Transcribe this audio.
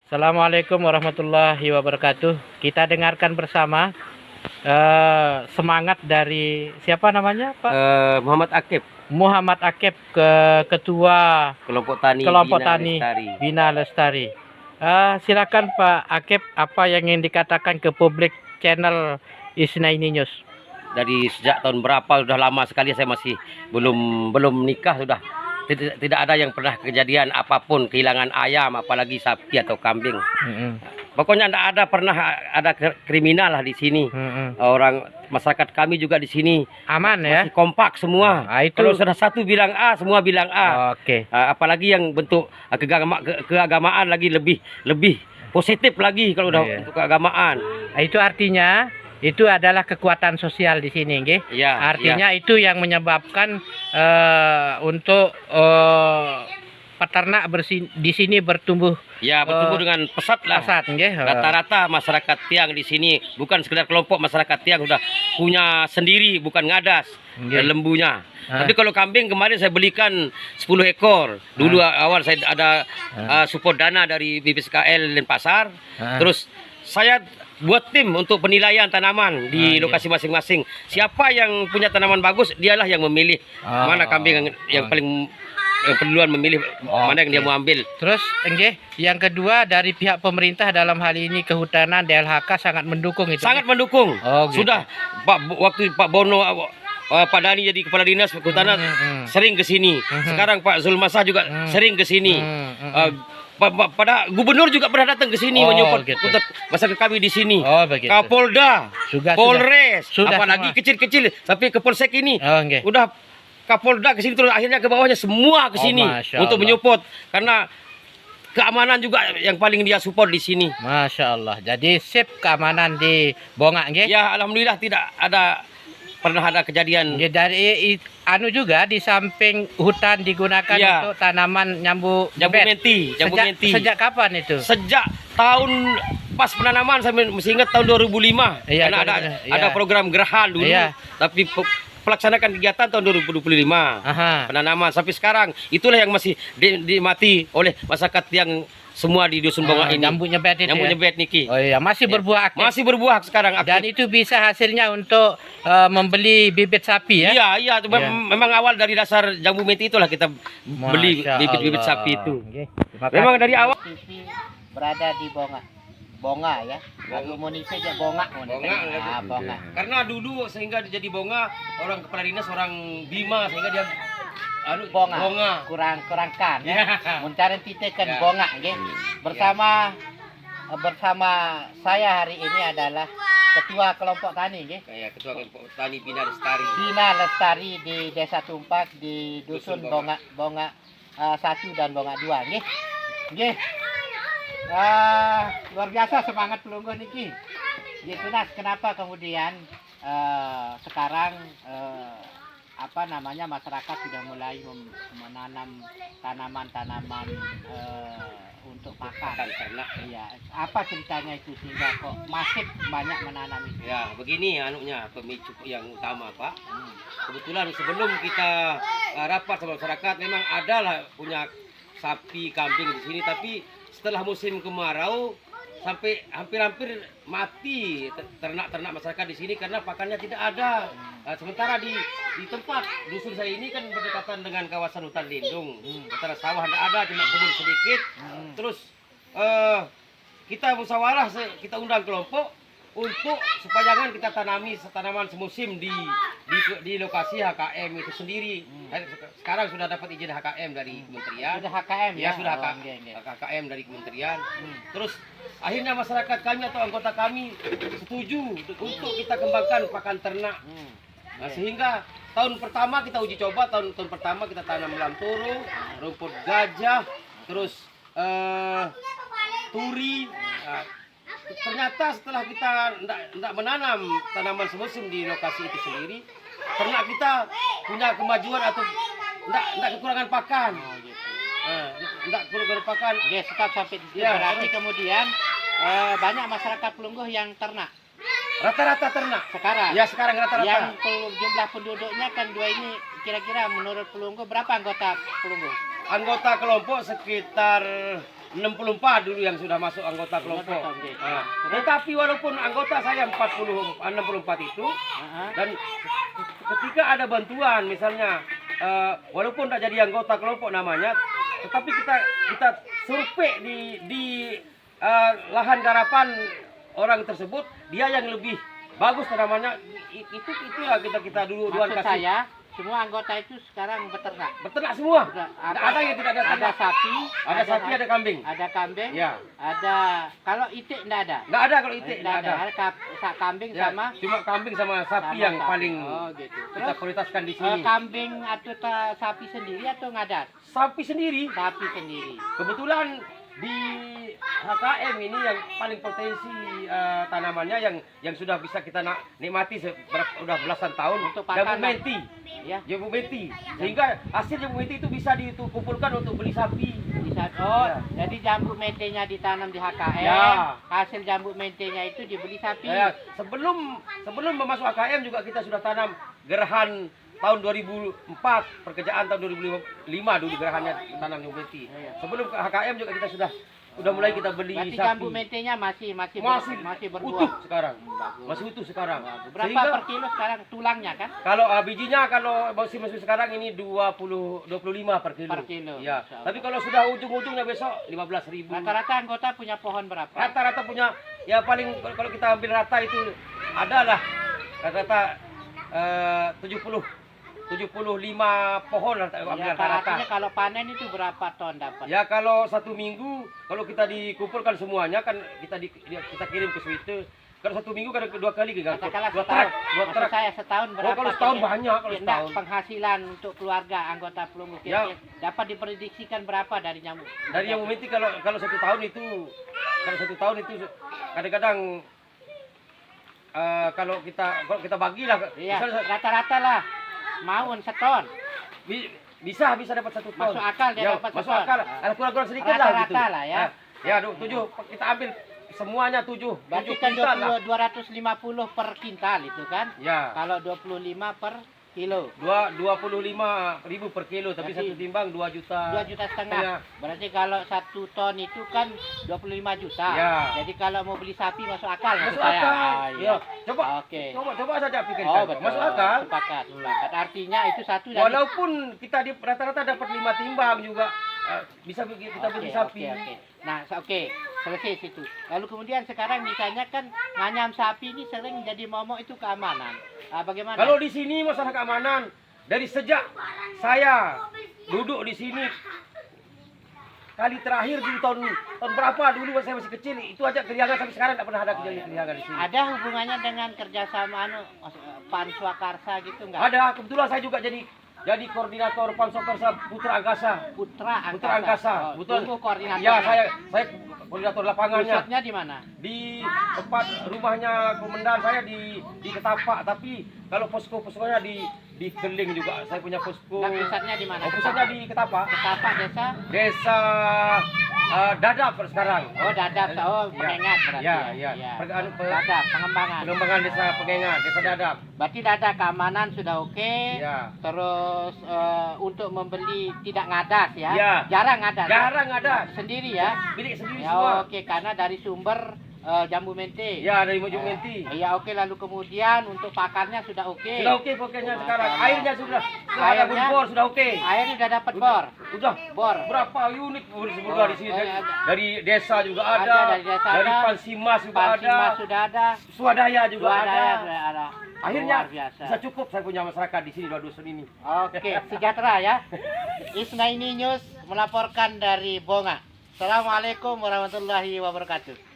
Assalamualaikum warahmatullahi wabarakatuh. Kita dengarkan bersama semangat dari siapa namanya, Pak? Muhammad Akib, Muhammad Akib, Ketua Kelompok Tani Bina Lestari. Silakan Pak Akib, apa yang ingin dikatakan ke publik channel Isnaini News? Dari sejak tahun berapa sudah lama sekali saya masih belum nikah, sudah tidak ada yang pernah kejadian apapun, kehilangan ayam apalagi sapi atau kambing. Pokoknya tidak ada pernah ada kriminal lah di sini. Orang masyarakat kami juga di sini aman ya, masih kompak semua. Itu kalau sudah satu bilang A, semua bilang A. Oke. Apalagi yang bentuk keagamaan lagi lebih positif lagi kalau udah untuk keagamaan. Itu artinya itu adalah kekuatan sosial di sini, nggih. Ya, artinya itu yang menyebabkan untuk peternak di sini bertumbuh. Ya, bertumbuh dengan pesat lah. Rata-rata masyarakat Tiang di sini bukan sekedar kelompok masyarakat Tiang, sudah punya sendiri, bukan ngadas lembunya. Tapi kalau kambing kemarin saya belikan 10 ekor. Dulu awal saya ada support dana dari BPSKL Denpasar. Terus saya buat tim untuk penilaian tanaman di lokasi masing-masing. Siapa yang punya tanaman bagus, dialah yang memilih mana kambing yang paling perluan memilih mana yang dia mau ambil. Terus yang kedua, dari pihak pemerintah dalam hal ini kehutanan DLHK sangat mendukung itu. Sangat mendukung. Sudah waktu Pak Bono, Pak Dani jadi kepala dinas kehutanan sering ke sini. Sekarang Pak Zulmasah juga sering ke sini. Pada gubernur juga pernah datang ke sini menyupport masyarakat kami di sini. Kapolda, Polres, apalagi kecil-kecil sampai ke Polsek ini. Udah Kapolda ke sini, terus akhirnya ke bawahnya semua ke sini untuk menyupport, karena keamanan juga yang paling dia support di sini. Masya Allah. Jadi sip keamanan di Bongak, nggih? Ya, alhamdulillah tidak pernah ada kejadian. Ya, dari juga di samping hutan digunakan untuk tanaman jambu menti. Sejak kapan itu? Sejak tahun pas penanaman, saya masih ingat tahun 2005. Karena ada program gerahan dulu. Tapi pelaksanakan kegiatan tahun 2025. Penanaman sampai sekarang itulah yang masih dimati oleh masyarakat yang semua di dusun Bongak ini. Jambu nyebet itu. Jambu nyebet niki. Masih berbuah aktif. Masih berbuah sekarang aktif. Dan itu bisa hasilnya untuk membeli bibit sapi ya? Iya. Memang awal dari dasar jambu menti itulah kita beli bibit-bibit sapi itu. Memang dari awal berada di Bongak ya. Lagu Monise aja Bongak. Bongak. Karena dulu sehingga jadi Bongak, orang kepala dinas orang Bima, sehingga dia Bongak. Kurang kan ya. Mencari titik kan Bongak nggih. Bersama saya hari ini adalah Ketua Kelompok Tani nggih. Ketua Kelompok Tani Bina Lestari. Bina Lestari di Desa Tumpak di dusun Bongak 1 dan Bongak 2 nggih. Nggih. Luar biasa semangat pelungguh niki. Gitu Nas, kenapa kemudian sekarang masyarakat sudah mulai menanam tanaman-tanaman untuk pakan ternak. Iya, apa ceritanya itu sehingga kok masih banyak menanam itu? Ya, begini pemicu yang utama, Pak. Kebetulan sebelum kita rapat sama masyarakat, memang adalah punya sapi, kambing di sini, tapi setelah musim kemarau sampai hampir-hampir mati ternak masyarakat di sini karena pakannya tidak ada. Sementara di tempat dusun saya ini kan berdekatan dengan kawasan hutan lindung, antara sawah tidak ada, cuma kebun sedikit. Terus kita musyawarah, kita undang kelompok untuk supaya jangan kita tanami tanaman semusim di lokasi HKM itu sendiri. Sekarang sudah dapat izin HKM dari kementerian. Sudah HKM ya? Sudah HKM dari kementerian. Terus akhirnya masyarakat kami atau anggota kami setuju untuk kita kembangkan pakan ternak. Sehingga tahun pertama kita uji coba, tahun pertama kita tanam lantoro, rumput gajah, terus turi. Ternyata setelah kita tidak menanam tanaman semusim di lokasi itu sendiri, ternak kita punya kemajuan atau tidak kekurangan pakan. Tidak kekurangan pakan. Sampai berarti kemudian banyak masyarakat pelungguh yang ternak. Rata-rata ternak sekarang. Ya, sekarang rata-rata. Yang jumlah penduduknya kan dua ini, kira-kira menurut pelungguh berapa anggota pelungguh? Anggota kelompok sekitar 64 dulu yang sudah masuk anggota kelompok. Nah, tetapi walaupun anggota saya 64 itu, dan ketika ada bantuan misalnya, walaupun tidak jadi anggota kelompok namanya, tetapi kita survei di lahan garapan orang tersebut, dia yang lebih bagus tanamannya, itulah kita dulu Maksud saya, semua anggota itu sekarang beternak. Beternak semua. Ada yang tidak ada Ada ternak. sapi, Ada sapi, ada kambing. ada kambing, Ya. ada kalau itik enggak ada. Enggak ada kalau itik, enggak ada. Kambing Ya, sama cuma kambing sama sapi sama yang sapi. paling Oh, gitu. kita Terus prioritaskan di sini. kambing atau sapi sendiri atau ngadat? Sapi sendiri. Sapi sendiri. Kebetulan di HKM ini yang paling potensi tanamannya yang sudah bisa kita nikmati sudah belasan tahun, Untuk jambu pakan. menti. Ya. Jambu menti. Sehingga hasil jambu menti itu bisa dikumpulkan untuk beli sapi. Bisa, Ya. jadi jambu mentenya ditanam di HKM, Ya. hasil jambu mentenya itu dibeli sapi. Ya, sebelum masuk HKM juga kita sudah tanam gerahan tahun 2004, pekerjaan tahun 2005 dulu gerahannya tanam jambu menti. Iya. Sebelum ke HKM juga kita sudah mulai kita beli Berarti sapi. jambu mentenya masih berbuah. utuh sekarang. Bagus. Masih utuh sekarang. Berapa Sehingga per kilo sekarang tulangnya kan? kalau bijinya kalau musim sekarang ini 25 per kilo. Per kilo, Ya. insya Allah. Tapi kalau sudah ujung-ujungnya besok 15.000. Rata-rata anggota punya pohon berapa? Rata-rata punya ya paling kalau kita ambil rata itu adalah rata-rata 75 pohon Ya, rata-rata. artinya kalau panen itu berapa ton dapat? Ya kalau 1 minggu kalau kita dikumpulkan semuanya kan kita kirim ke Swite. Kalau 1 minggu kan 2 kali kan. Katakanlah 2 setahun. truk. Maksud saya setahun berapa? kalau setahun kira- banyak kalau Tidak, setahun. penghasilan untuk keluarga anggota pelunggu Ya. kira-kira dapat diprediksikan berapa dari nyamuk? Dari yang menti kalau 1 tahun itu kadang-kadang kalau kita bagilah Iya, misalnya rata-rata lah. Maun seton. bisa dapat 1 tahun. Masuk akal dia dapat masuk seton. akal. Ada kurang-kurang sedikit lah gitu. Rata-rata lah ya. Ya, 7 kita ambil semuanya 7. Berarti 7 kan kintal lah. 250 per kintal itu kan? Ya. Kalau 25 per kilo. 25.000 per kilo, tapi Berarti 1 timbang 2 juta. 2,5 Ya. juta. Berarti kalau 1 ton itu kan 25 juta. Ya. Jadi kalau mau beli sapi masuk akal maksud Masuk saya. akal. Ah, iya. Ya. Coba. Oke. Coba saja pikirkan. Oh, betul. Masuk akal. Sepakat. Artinya itu satu dari Walaupun kita rata-rata dapat 5 timbang juga bisa kita beli sapi. Oke. Nah, selesai situ. Lalu kemudian sekarang misalnya kan nganyam sapi ini sering jadi momok itu keamanan. Bagaimana? Kalau di sini masalah keamanan, dari sejak saya duduk di sini kali terakhir dulu tahun berapa dulu saya masih kecil itu aja keriangan sampai sekarang tidak pernah ada keriangan di sini. Ada hubungannya dengan kerjasama Pan Swakarsa gitu enggak? Ada, kebetulan saya juga jadi koordinator Panswakarsa Putra Angkasa. Putra Angkasa. Betul. Koordinator. Ya, saya koordinator lapangannya. Pusatnya di mana? Di tempat rumahnya komandan saya di Ketapak, tapi kalau poskonya di Keling juga saya punya posko. Nah, pusatnya di mana? Pusatnya di Ketapak. Ketapak Desa Dadap sekarang. Oh, Dadap. Oh, Ya. Pengengat berarti. Ya. Dadap, pengembangan. Desa Pengengat, Desa Dadap. Berarti data keamanan sudah oke. Ya. Terus untuk membeli tidak ngadas ya. Ya. Jarang ngadas. Jarang ngadas. Sendiri ya. Bilik sendiri Ya semua. oke, karena dari sumber jambu mente. Ya, dari Mojok Menti. Ya oke, lalu kemudian untuk pakarnya sudah oke. Sudah oke pokoknya sekarang. Airnya sudah Airnya? bor sudah oke. Airnya sudah dapat bor. Udah Bor. berapa unit bor di sini Oh, ya, dari desa juga Ada, ada, dari desa dari ada. Pansimas juga Pansimas ada, sudah ada. swadaya juga Swadaya ada. sudah ada. Akhirnya Luar biasa. bisa cukup saya punya masyarakat di sini dua dusun ini. Oke, sejahtera ya. Isnaini News melaporkan dari Bonga. Assalamualaikum warahmatullahi wabarakatuh.